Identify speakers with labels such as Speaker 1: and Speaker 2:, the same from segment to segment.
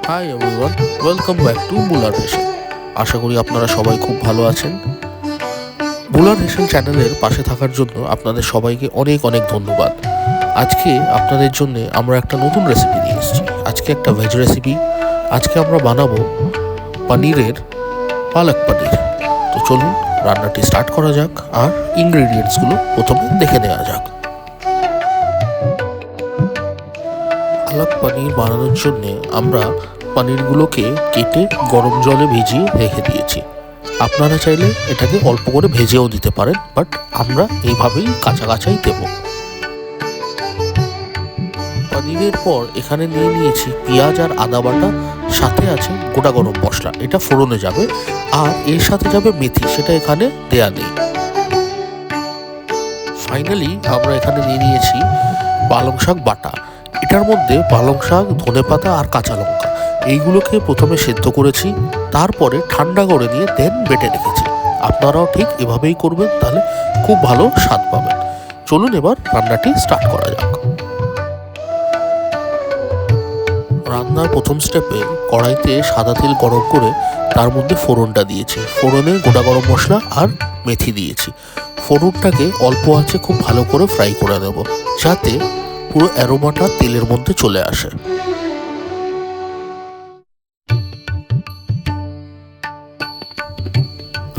Speaker 1: High everyone, welcome back to বুলার হেসেল। আশা করি আপনারা সবাই খুব ভালো আছেন। বুলার হেসেল চ্যানেলের পাশে থাকার জন্য আপনাদের সবাইকে অনেক অনেক ধন্যবাদ। আজকে আপনাদের জন্য আমরা একটা নতুন রেসিপি নিয়ে এসেছি। আজকে একটা ভেজ রেসিপি। আজকে আমরা বানাবো পনিরের পালক পনির। তো চলুন রান্নাটি স্টার্ট করা যাক আর ইনগ্রেডিয়েন্টসগুলো প্রথমে দেখে নেওয়া যাক। পালক পনির বানানোর জন্য আমরা পনিরগুলোকে কেটে গরম জলে ভিজিয়ে রেখে দিয়েছি। আপনারা চাইলে এটাকে অল্প করে ভেজেও দিতে পারেন, বাট আমরা এইভাবেই কাঁচা কাঁচাই দেব। পনিরের পর এখানে নিয়ে নিয়েছি পেঁয়াজ আর আদা বাটা, সাথে আছে গোটা গরম মশলা, এটা ফোড়নে যাবে। আর এর সাথে যাবে মেথি, সেটা এখানে দেয়া নেই। ফাইনালি আমরা এখানে নিয়ে নিয়েছি পালং শাক বাটা। এটার মধ্যে পালং শাক, ধনেপাতা আর কাঁচা লঙ্কা এইগুলোকে প্রথমে সেদ্ধ করেছি, তারপরে ঠান্ডা করে নিয়ে দেন বেটে রেখেছি। আপনারাও ঠিক এভাবেই করবেন, তাহলে খুব ভালো স্বাদ পাবেন। চলুন এবার রান্নাটি স্টার্ট করা যাক। রান্নার প্রথম স্টেপে কড়াইতে সাদা তেল গরম করে তার মধ্যে ফোড়নটা দিয়েছি। ফোড়নে গোটা গরম মশলা আর মেথি দিয়েছি। ফোড়নটাকে অল্প আঁচে খুব ভালো করে ফ্রাই করে নেব, যাতে পুরো অ্যারোমাটা তেলের মধ্যে চলে আসে।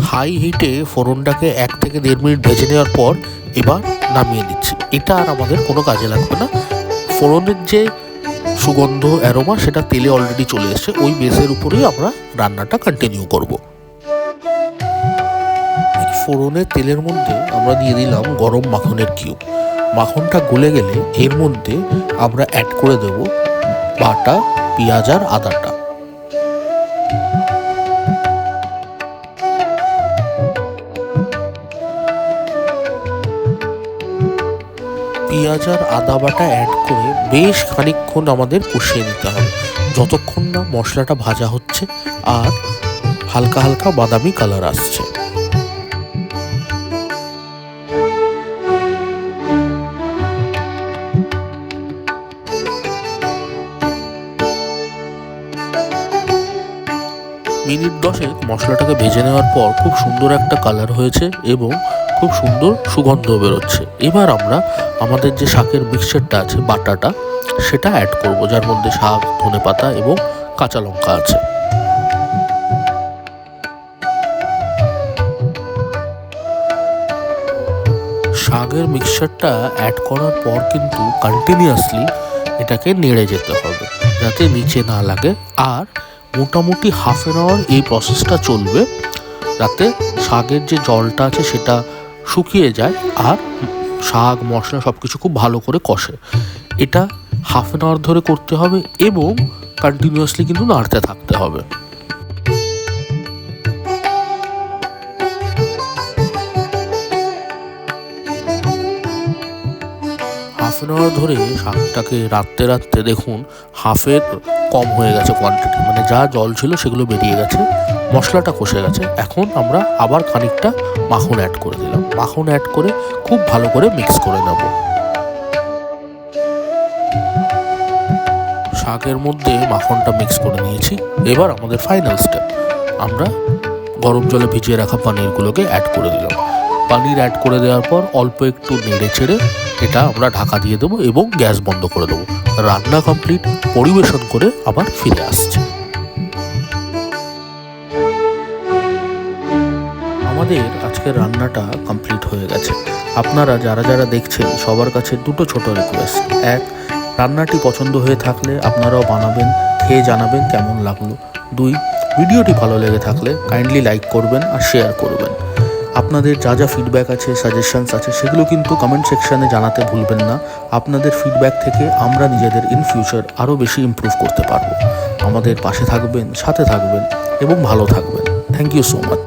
Speaker 1: হাই হিটে ফোড়নটাকে 1 থেকে 1.5 মিনিট ভেজে নেওয়ার পর এবার নামিয়ে দিচ্ছি। এটা আর আমাদের কোনো কাজে লাগবে না। ফোড়নের যে সুগন্ধ অ্যারোমা সেটা তেলে অলরেডি চলে এসেছে, ওই বেসের উপরেই আমরা রান্নাটা কন্টিনিউ করব। ফোড়নের তেলের মধ্যে আমরা দিয়ে দিলাম গরম মাখনের কিউব। মাখনটা গলে গেলে এর মধ্যে আমরা অ্যাড করে দেব বাটা পেঁয়াজ আর আদাটা। পেঁয়াজ আর আদা বাটা অ্যাড করে বেশ খানিকক্ষণ আমাদের কষিয়ে নিতে হবে, যতক্ষণ না মশলাটা ভাজা হচ্ছে আর হালকা হালকা বাদামি কালার আসছে। মিনিট 10 মশলাটাকে ভেজে নেওয়ার পর খুব সুন্দর একটা কালার হয়েছে এবং খুব সুন্দর সুগন্ধ বেরোচ্ছে। এবার আমরা আমাদের যে শাকের মিক্সচারটা আছে, বাটাটা, সেটা অ্যাড করব, যার মধ্যে শাক, ধনেপাতা এবং কাঁচা লঙ্কা আছে। শাকের মিক্সচারটা অ্যাড করার পর কিন্তু কন্টিনিউয়াসলি এটাকে নেড়ে যেতে হবে, যাতে নিচে না লাগে। আর মোটামুটি হাফ অ্যান আওয়ার এই প্রসেসটা চলবে, যাতে শাকের যে জলটা আছে সেটা শুকিয়ে যায় আর শাক মশলা সব কিছু খুব ভালো করে কষে। এটা হাফ অ্যান আওয়ার ধরে করতে হবে এবং কন্টিনিউয়াসলি কিন্তু নাড়তে থাকতে হবে। হাফ অ্যান আওয়ার ধরে শাকটাকে রাঁধতে দেখুন হাফের কম হয়ে গেছে কোয়ান্টিটি, মানে যা জল ছিল সেগুলো বেরিয়ে গেছে, মশলাটা কষে গেছে। এখন আমরা আবার খানিকটা মাখন অ্যাড করে দিলাম। মাখন অ্যাড করে খুব ভালো করে মিক্স করে নেব। শাকের মধ্যে মাখনটা মিক্স করে নিয়েছি। এবার আমাদের ফাইনাল স্টেপ, আমরা গরম জলে ভিজিয়ে রাখা পনিরগুলোকে অ্যাড করে দিলাম। পনির অ্যাড করে দেওয়ার পর অল্প একটু নেড়ে চেড়ে এটা আমরা ঢাকা দিয়ে দেবো এবং গ্যাস বন্ধ করে দেবো। রান্না কমপ্লিট। পরিবেশন করে আবার ফিরে আসছে। আমাদের আজকের রান্নাটা কমপ্লিট হয়ে গেছে। আপনারা যারা যারা দেখছেন সবার কাছে দুটো ছোট রিকোয়েস্ট। 1, রান্নাটি পছন্দ হয়ে থাকলে আপনারাও বানাবেন, খেয়ে জানাবেন কেমন লাগলো। 2, ভিডিওটি ভালো লেগে থাকলে কাইন্ডলি লাইক করবেন আর শেয়ার করবেন। আপনাদের যা যা ফিডব্যাক আছে, সাজেশনস আছে, সেগুলো কিন্তু কমেন্ট সেকশানে জানাতে ভুলবেন না। আপনাদের ফিডব্যাক থেকে আমরা নিজেদের ইন ফিউচার আরও বেশি ইমপ্রুভ করতে পারবো। আমাদের পাশে থাকবেন, সাথে থাকবেন এবং ভালো থাকবেন। Thank you so much.